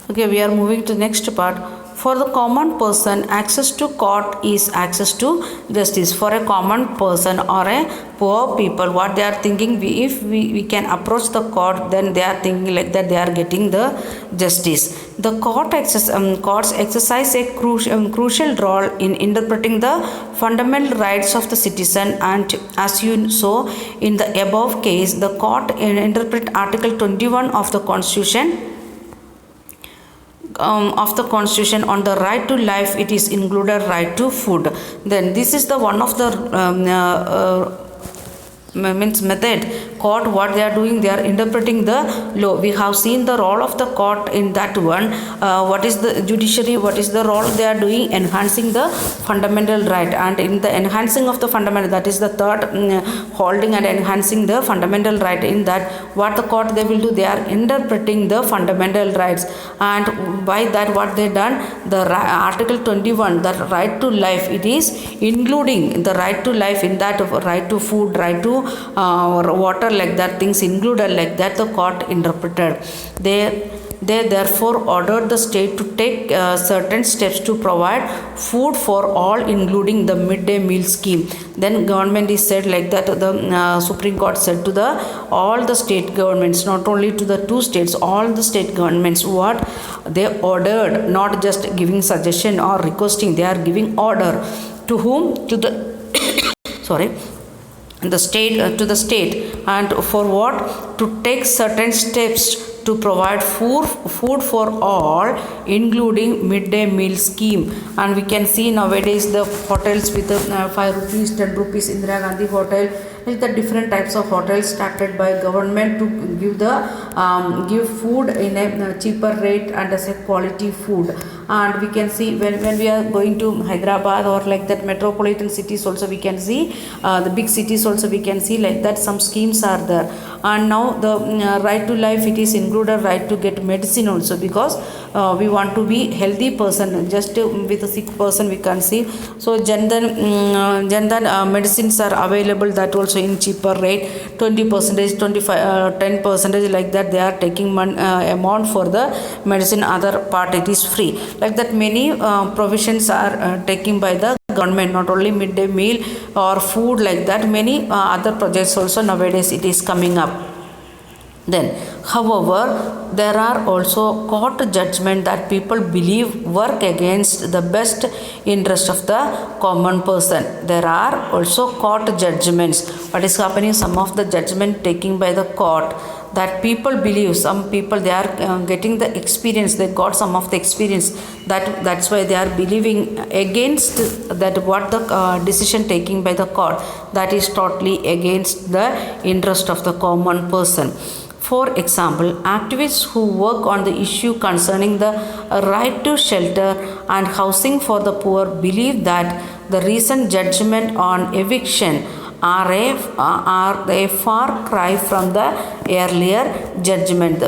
Okay, we are moving to next part. For the common person, access to court is access to justice. For a common person or a poor people, what they are thinking, if we can approach the court, then they are thinking like that they are getting the justice. The courts exercise a crucial role in interpreting the fundamental rights of the citizen, and as you saw in the above case, the court interpret Article 21 of the constitution on the right to life. It is included right to food. Then this is the one of the means method court. What they are doing, they are interpreting the law. We have seen the role of the court in that one. What is the judiciary, what is the role they are doing? Enhancing the fundamental right. And in the enhancing of the fundamental, that is the third holding and enhancing the fundamental right. In that, what the court they will do, they are interpreting the fundamental rights. And by that, what they done, the Article 21, the right to life, it is including the right to life. In that, right to food, right to water, like that, things included like that, the court interpreted. They therefore ordered the state to take certain steps to provide food for all, including the midday meal scheme. Then government is said like that, the Supreme Court said to the all the state governments, not only to the two states, all the state governments, what they ordered, not just giving suggestion or requesting, they are giving order. To whom? To the sorry, the state, to the state. And for what? To take certain steps to provide food for all, including midday meal scheme. And we can see nowadays the hotels with 5 rupees, 10 rupees, Indira Gandhi hotel, is the different types of hotels started by government to give the give food in a cheaper rate and as a quality food. And we can see when we are going to Hyderabad or like that metropolitan cities also, we can see the big cities also, we can see like that some schemes are there. And now the right to life, it is included right to get medicine also, because we want to be healthy person. Just with a sick person we can see. So Jandan medicines are available, that also in cheaper rate, 20%, 25, 10%, like that they are taking amount for the medicine. Other part it is free. Like that, many provisions are taken by the government, not only midday meal or food, like that, many other projects also nowadays it is coming up. Then, however, there are also court judgment that people believe work against the best interest of the common person. There are also court judgments. What is happening? Some of the judgment taken by the court that people believe, some people they are getting the experience, they got some of the experience, that's why they are believing against that, what the decision taken by the court, that is totally against the interest of the common person. For example, activists who work on the issue concerning the right to shelter and housing for the poor believe that the recent judgment on eviction are a far cry from the earlier judgment.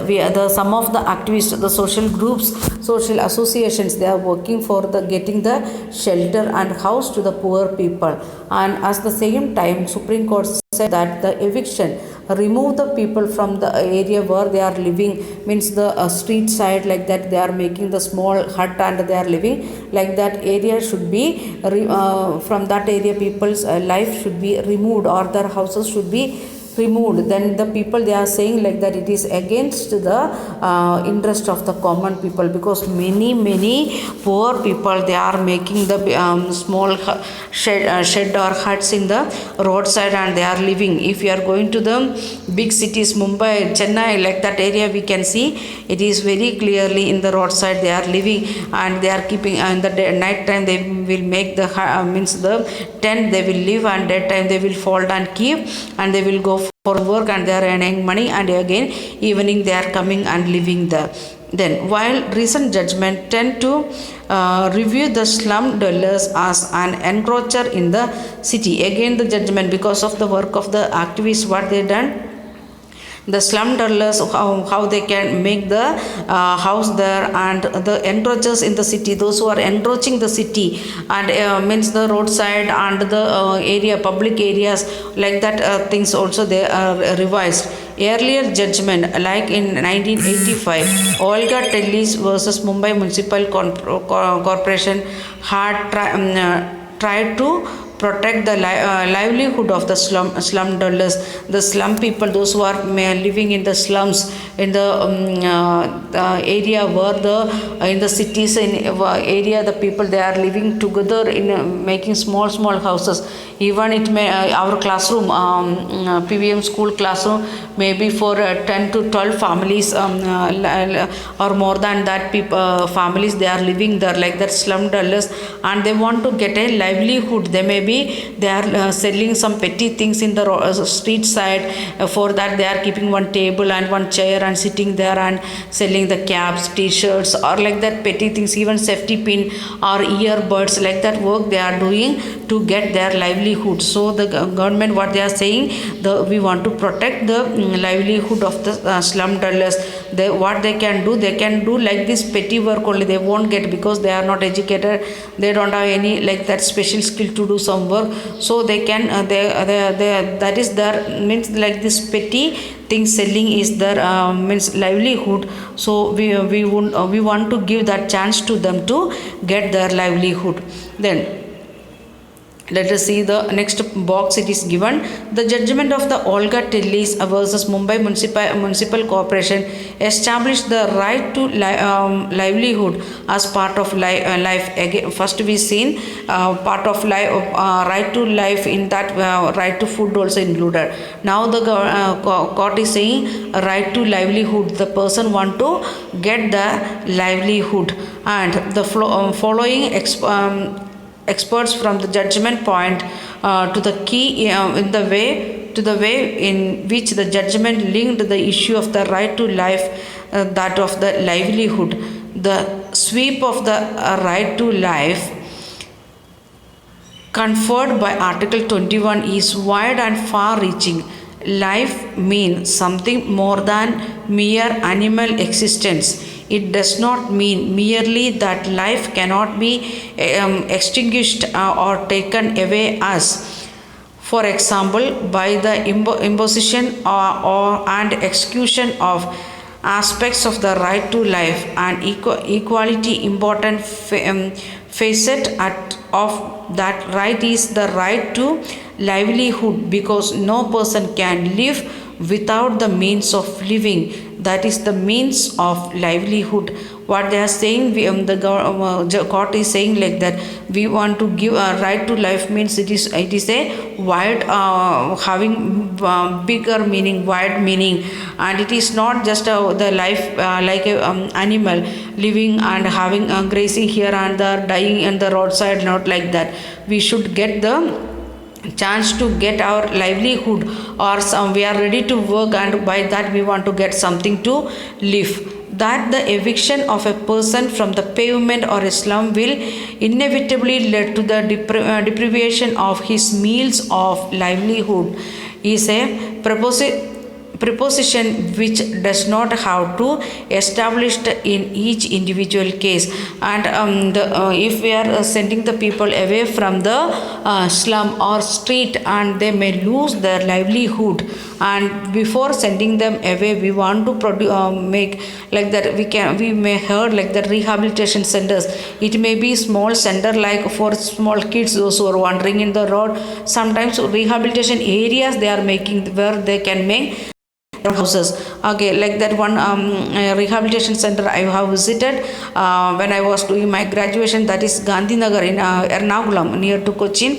Some of the activists, the social groups, social associations, they are working for the getting the shelter and house to the poor people. And at the same time, Supreme Court said that the eviction remove the people from the area where they are living, means the street side, like that they are making the small hut and they are living, like that area should be from that area people's life should be removed, or their houses should be removed. Then the people, they are saying like that it is against the interest of the common people, because many poor people, they are making the small shed or huts in the roadside and they are living. If you are going to the big cities, Mumbai, Chennai, like that area, we can see it is very clearly in the roadside they are living, and they are keeping in the night time they will make the means the tent they will live, and that time they will fold and keep, and they will go for work and they are earning money, and again evening they are coming and living there. Then, while recent judgment tend to review the slum dwellers as an encroacher in the city, again the judgment, because of the work of the activists, what they done, the slum dwellers, how they can make the house there, and the encroachers in the city, those who are encroaching the city, and means the roadside and the area, public areas, like that things also they are revised. Earlier judgment, like in 1985, Olga Tellis versus Mumbai Municipal Corporation, had tried to protect the livelihood of the slum dwellers, the slum people, those who are living in the slums, in the area where the in the cities in area the people they are living together in making small houses. Even it may our classroom, PVM school classroom, maybe for 10 to 12 families, or more than that people families they are living there, like that slum dwellers, and they want to get a livelihood. They may be they are selling some petty things in the street side. For that they are keeping one table and one chair and sitting there and selling the caps, t-shirts, or like that petty things, even safety pin or earbuds, like that work they are doing to get their livelihood. So the government, what they are saying, we want to protect the livelihood of the slum dwellers. What they can do like this petty work only. They won't get, because they are not educated, they don't have any like that special skill to do some work. So they can that is their means, like this petty thing selling is their means livelihood. So we want to give that chance to them to get their livelihood. Then let us see the next box. It is given the judgment of the Olga Tellis versus Mumbai Municipal Corporation established the right to livelihood as part of life. Again, first we seen part of life, right to life, in that right to food also included. Now the court is saying right to livelihood. The person want to get the livelihood, and the following experts from the judgment point to the key in the way in which the judgment linked the issue of the right to life, that of the livelihood. The sweep of the right to life conferred by Article 21 is wide and far reaching. Life means something more than mere animal existence. It does not mean merely that life cannot be extinguished or taken away as, for example, by the imposition and execution of aspects of the right to life. And equality important facet of that right is the right to livelihood, because no person can live without the means of living, that is the means of livelihood. What they are saying, the court is saying like that we want to give a right to life means it is a wide having bigger meaning, wide meaning, and it is not just the life like a animal living and having grazing here and there, dying in the roadside, not like that. We should get the chance to get our livelihood, or we are ready to work, and by that we want to get something to live. That the eviction of a person from the pavement or a slum will inevitably lead to the deprivation of his means of livelihood is a preposition which does not have to established in each individual case. And if we are sending the people away from the slum or street, and they may lose their livelihood, and before sending them away we want to make like that we may heard like that rehabilitation centers. It may be small center like for small kids, those who are wandering in the road. Sometimes rehabilitation areas they are making where they can make houses. Okay, like that one rehabilitation center I have visited when I was doing my graduation, that is Gandhinagar in Ernakulam near to Cochin.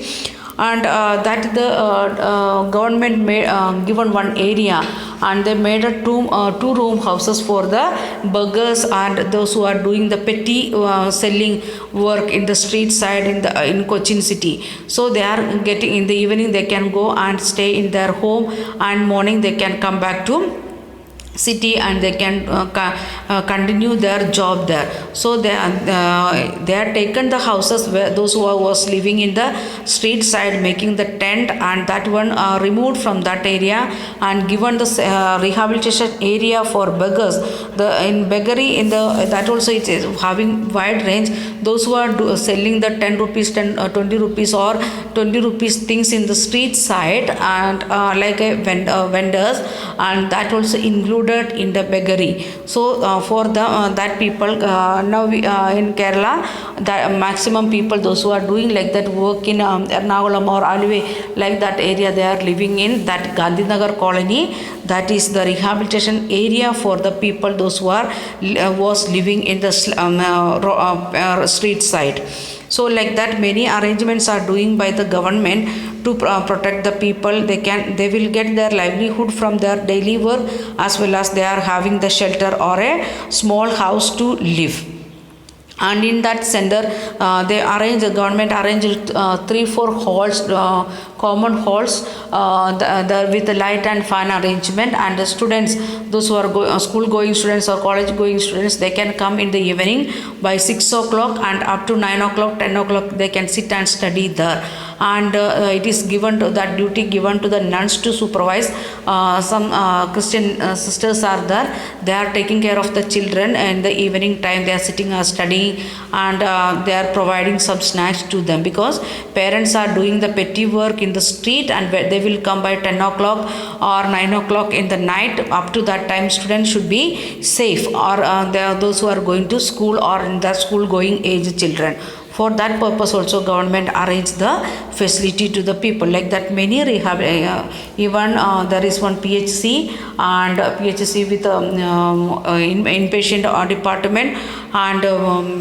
And that the government made given one area, and they made a two room houses for the beggars and those who are doing the petty selling work in the street side in Cochin city. So they are getting, in the evening they can go and stay in their home, and morning they can come back to city, and they can continue their job there. So they are taken the houses where those who was living in the street side, making the tent, and that one removed from that area and given the rehabilitation area for beggars. The in beggary in the that also it is having wide range. Those who are selling the 10 rupees 20 rupees or 20 rupees things in the street side, and like a vendors, and that also included in the beggary. So for the that people now we, in Kerala, the maximum people those who are doing like that work in Ernakulam or Alve, like that area, they are living in that Gandhinagar colony. That is the rehabilitation area for the people those who are was living in the street side. So like that many arrangements are doing by the government to protect the people. They will get their livelihood from their daily work, as well as they are having the shelter or a small house to live. And in that center they arrange, the government arranged 3-4 halls, common halls, with the light and fan arrangement, and the students, those who are school going students or college going students, they can come in the evening by 6 o'clock and up to 9 o'clock 10 o'clock they can sit and study there. And it is given to that duty given to the nuns to supervise. Some Christian sisters are there, they are taking care of the children, and the evening time they are sitting or studying, and they are providing some snacks to them, because parents are doing the petty work in the street, and they will come by 10 o'clock or 9 o'clock in the night. Up to that time students should be safe, or there are those who are going to school or in the school going age children. For that purpose also government arranged the facility to the people. Like that many rehab, even there is one PHC, and PHC with inpatient department, and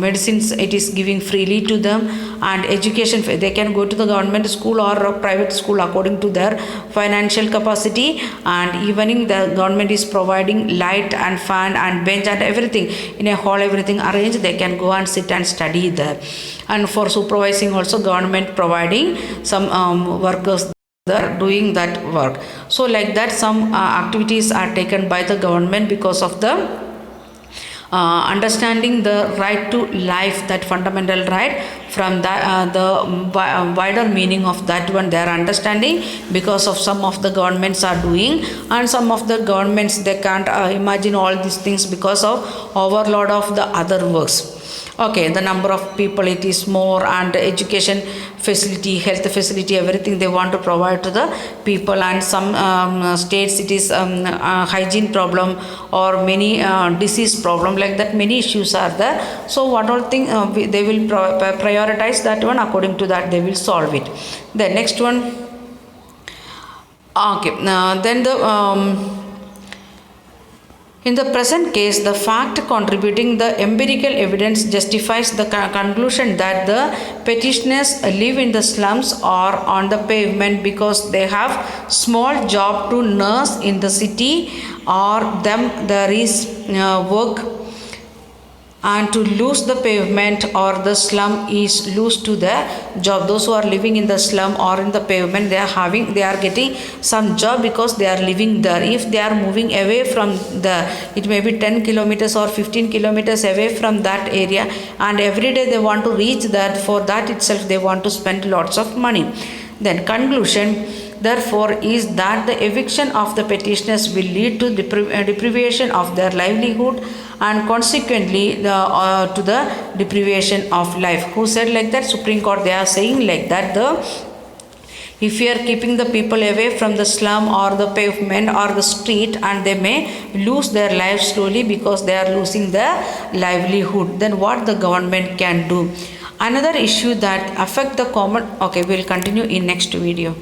medicines it is giving freely to them, and education they can go to the government school or a private school according to their financial capacity. And evening the government is providing light and fan and bench and everything in a hall, everything arranged, they can go and sit and study there. And for supervising also government providing some workers there doing that work. So like that some activities are taken by the government because of the understanding the right to life, that fundamental right. From that the wider meaning of that one they are understanding, because of some of the governments are doing, and some of the governments they can't imagine all these things because of overload of the other works. Okay, the number of people it is more, and education facility, health facility, everything they want to provide to the people. And some states it is hygiene problem or many disease problem, like that many issues are there. So what all thing they will prioritize that one, according to that they will solve it. The next one, okay, then the in the present case, the fact contributing the empirical evidence justifies the conclusion that the petitioners live in the slums or on the pavement because they have small job to nurse in the city, or them there is work, and to lose the pavement or the slum is lose to the job. Those who are living in the slum or in the pavement, they are getting some job because they are living there. If they are moving away from the, it may be 10 kilometers or 15 kilometers away from that area, and every day they want to reach that, for that itself they want to spend lots of money. Then conclusion therefore is that the eviction of the petitioners will lead to deprivation of their livelihood, and consequently to the deprivation of life. Who said like that? Supreme Court. They are saying like that if you are keeping the people away from the slum or the pavement or the street, and they may lose their lives slowly because they are losing their livelihood, then what the government can do? Another issue that affect the common, okay, we'll continue in next video.